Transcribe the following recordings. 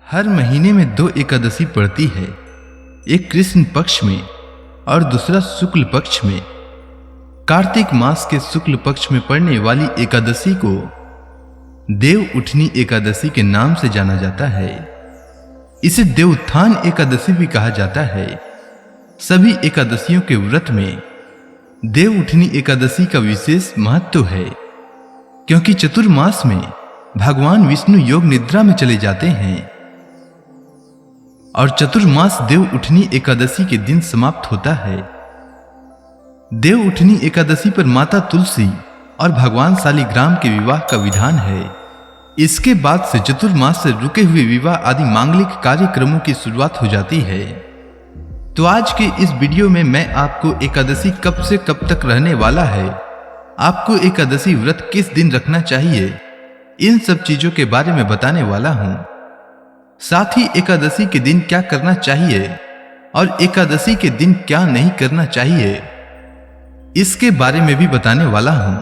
हर महीने में 2 एकादशी पड़ती है, एक कृष्ण पक्ष में और दूसरा शुक्ल पक्ष में। कार्तिक मास के शुक्ल पक्ष में पड़ने वाली एकादशी को देव उठनी एकादशी के नाम से जाना जाता है। इसे देवोत्थान एकादशी भी कहा जाता है। सभी एकादशियों के व्रत में देव उठनी एकादशी का विशेष महत्व है, क्योंकि चतुर्मास में भगवान विष्णु योग निद्रा में चले जाते हैं और चतुर्मास देव उठनी एकादशी के दिन समाप्त होता है। देव उठनी एकादशी पर माता तुलसी और भगवान शालिग्राम के विवाह का विधान है। इसके बाद से चतुर्मास से रुके हुए विवाह आदि मांगलिक कार्यक्रमों की शुरुआत हो जाती है। तो आज के इस वीडियो में मैं आपको एकादशी कब से कब तक रहने वाला है, आपको एकादशी व्रत किस दिन रखना चाहिए, इन सब चीजों के बारे में बताने वाला हूं। साथ ही एकादशी के दिन क्या करना चाहिए और एकादशी के दिन क्या नहीं करना चाहिए, इसके बारे में भी बताने वाला हूं।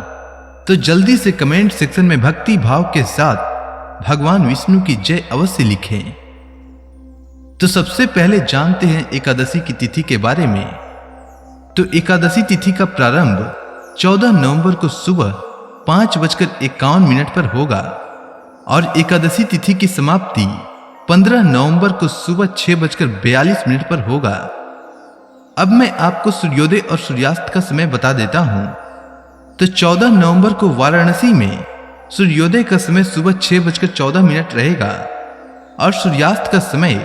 तो जल्दी से कमेंट सेक्शन में भक्ति भाव के साथ भगवान विष्णु की जय अवश्य लिखें। तो सबसे पहले जानते हैं एकादशी की तिथि के बारे में। तो एकादशी तिथि का प्रारंभ 14 नवंबर को सुबह 5:51 पर होगा और एकादशी तिथि की समाप्ति 15 नवंबर को सुबह 6:42 पर होगा। अब मैं आपको सूर्योदय और सूर्यास्त का समय बता देता हूं। तो 14 नवंबर को वाराणसी में सूर्योदय का समय सुबह 6:14 रहेगा और सूर्यास्त का समय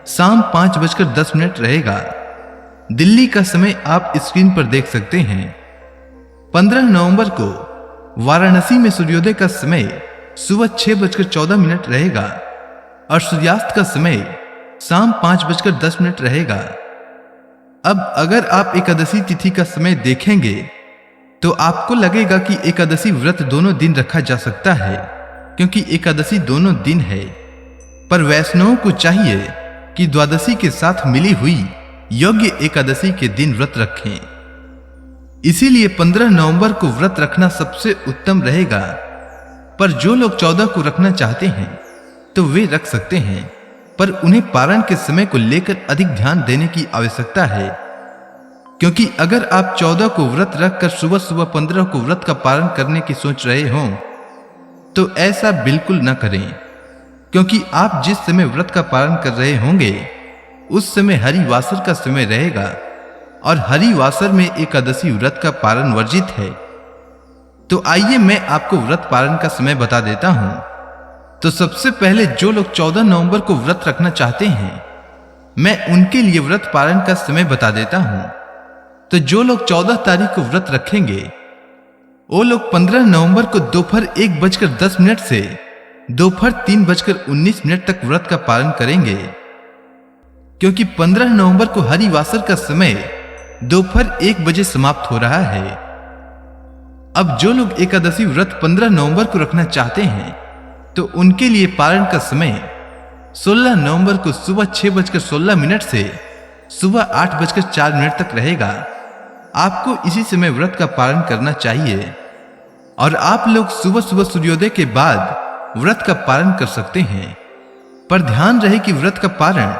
शाम 5:10 रहेगा। दिल्ली का समय आप स्क्रीन पर देख सकते हैं। 15 नवंबर को वाराणसी में सूर्योदय का समय सुबह 6:14 रहेगा और सूर्यास्त का समय शाम 5:10 रहेगा। अब अगर आप एकादशी तिथि का समय देखेंगे तो आपको लगेगा कि एकादशी व्रत दोनों दिन रखा जा सकता है, क्योंकि एकादशी दोनों दिन है। पर वैष्णवों को चाहिए कि द्वादशी के साथ मिली हुई योग्य एकादशी के दिन व्रत रखें। इसीलिए 15 नवंबर को व्रत रखना सबसे उत्तम रहेगा। पर जो लोग 14 को रखना चाहते हैं तो वे रख सकते हैं, पर उन्हें पारण के समय को लेकर अधिक ध्यान देने की आवश्यकता है, क्योंकि अगर आप 14 को व्रत रखकर सुबह सुबह 15 को व्रत का पारण करने की सोच रहे हों तो ऐसा बिल्कुल न करें, क्योंकि आप जिस समय व्रत का पारण कर रहे होंगे उस समय हरिवासर का समय रहेगा और हरिवासर में एकादशी व्रत का पारण वर्जित है। तो आइए मैं आपको व्रत पारण का समय बता देता हूं। तो सबसे पहले जो लोग 14 नवंबर को व्रत रखना चाहते हैं, मैं उनके लिए व्रत पारण का समय बता देता हूं। तो जो लोग 14 तारीख को व्रत रखेंगे वो लोग 15 नवंबर को दोपहर 1:10 से दोपहर 3:19 तक व्रत का पालन करेंगे, क्योंकि 15 नवंबर को हरिवासर का समय दोपहर 1 बजे समाप्त हो रहा है। अब जो लोग एकादशी व्रत 15 नवंबर को रखना चाहते हैं तो उनके लिए पारण का समय 16 नवंबर को सुबह 6:16 से सुबह 8:04 तक रहेगा। आपको इसी समय व्रत का पालन करना चाहिए और आप लोग सुबह सुबह सूर्योदय के बाद व्रत का पालन कर सकते हैं। पर ध्यान रहे कि व्रत का पारण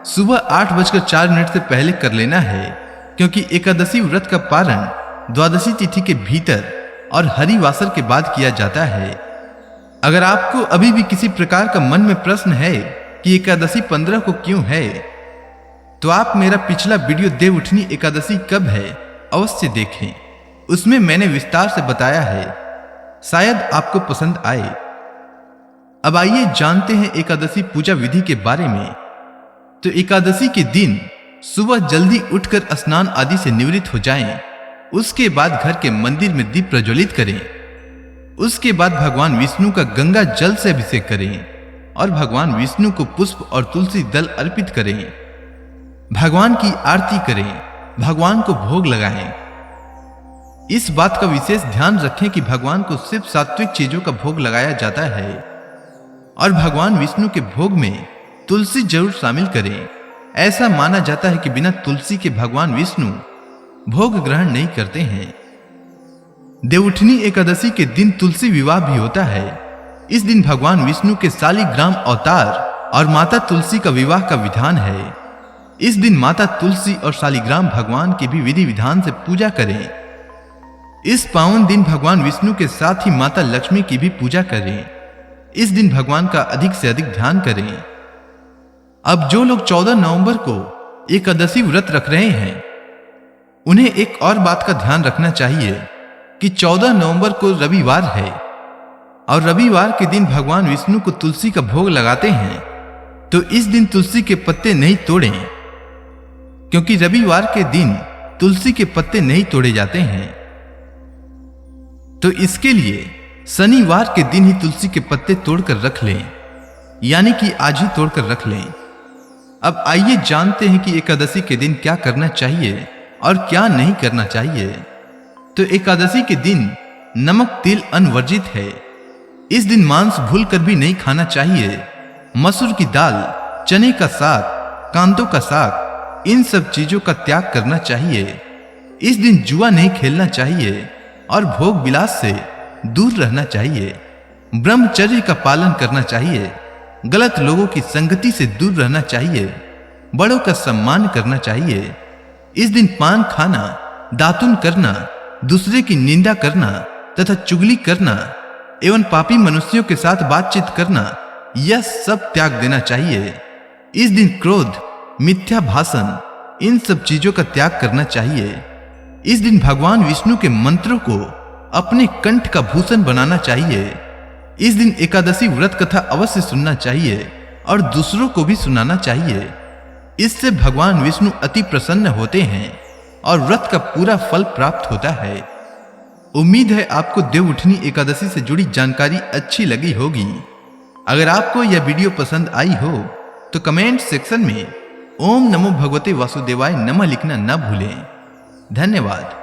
सुबह 8:04 से पहले कर लेना है, क्योंकि एकादशी व्रत का पारण द्वादशी तिथि के भीतर और हरिवासर के बाद किया जाता है। अगर आपको अभी भी किसी प्रकार का मन में प्रश्न है कि एकादशी 15 को क्यों है, तो आप मेरा पिछला वीडियो देव उठनी एकादशी कब है अवश्य देखें। उसमें मैंने विस्तार से बताया है, शायद आपको पसंद आए। अब आइए जानते हैं एकादशी पूजा विधि के बारे में। तो एकादशी के दिन सुबह जल्दी उठकर स्नान आदि से निवृत्त हो जाएं। उसके बाद घर के मंदिर में दीप प्रज्वलित करें। उसके बाद भगवान विष्णु का गंगा जल से अभिषेक करें और भगवान विष्णु को पुष्प और तुलसी दल अर्पित करें। भगवान की आरती करें, भगवान को भोग लगाएं। इस बात का विशेष ध्यान रखें कि भगवान को सिर्फ सात्विक चीजों का भोग लगाया जाता है और भगवान विष्णु के भोग में तुलसी जरूर शामिल करें। ऐसा माना जाता है कि बिना तुलसी के भगवान विष्णु भोग ग्रहण नहीं करते हैं। देवउठनी एकादशी के दिन तुलसी विवाह भी होता है। इस दिन भगवान विष्णु के शालिग्राम अवतार और माता तुलसी का विवाह का विधान है। इस दिन माता तुलसी और शालिग्राम भगवान की भी विधि विधान से पूजा करें। इस पावन दिन भगवान विष्णु के साथ ही माता लक्ष्मी की भी पूजा करें। इस दिन भगवान का अधिक से अधिक ध्यान करें। अब जो लोग 14 नवंबर को एकादशी व्रत रख रहे हैं, उन्हें एक और बात का ध्यान रखना चाहिए कि 14 नवंबर को रविवार है और रविवार के दिन भगवान विष्णु को तुलसी का भोग लगाते हैं। तो इस दिन तुलसी के पत्ते नहीं तोड़ें, क्योंकि रविवार के दिन तुलसी के पत्ते नहीं तोड़े जाते हैं। तो इसके लिए शनिवार के दिन ही तुलसी के पत्ते तोड़कर रख लें, यानी कि आज ही तोड़कर रख लें। अब आइए जानते हैं कि एकादशी के दिन क्या करना चाहिए और क्या नहीं करना चाहिए। तो एकादशी के दिन नमक तेल अनवर्जित है। इस दिन मांस भूलकर भी नहीं खाना चाहिए। मसूर की दाल, चने का साग, कांतों का साग, इन सब चीजों का त्याग करना चाहिए। इस दिन जुआ नहीं खेलना चाहिए और भोग विलास से दूर रहना चाहिए। ब्रह्मचर्य का पालन करना चाहिए। गलत लोगों की संगति से दूर रहना चाहिए। बड़ों का सम्मान करना चाहिए। इस दिन पान खाना, दातुन करना, दूसरे की निंदा करना तथा चुगली करना एवं पापी मनुष्यों के साथ बातचीत करना, यह सब त्याग देना चाहिए। इस दिन क्रोध, मिथ्या भाषण, इन सब चीजों का त्याग करना चाहिए। इस दिन भगवान विष्णु के मंत्रों को अपने कंठ का भूषण बनाना चाहिए। इस दिन एकादशी व्रत कथा अवश्य सुनना चाहिए और दूसरों को भी सुनाना चाहिए। इससे भगवान विष्णु अति प्रसन्न होते हैं और व्रत का पूरा फल प्राप्त होता है। उम्मीद है आपको देवउठनी एकादशी से जुड़ी जानकारी अच्छी लगी होगी। अगर आपको यह वीडियो पसंद आई हो तो कमेंट सेक्शन में ओम नमो भगवते वासुदेवाय नमः लिखना न भूलें। धन्यवाद।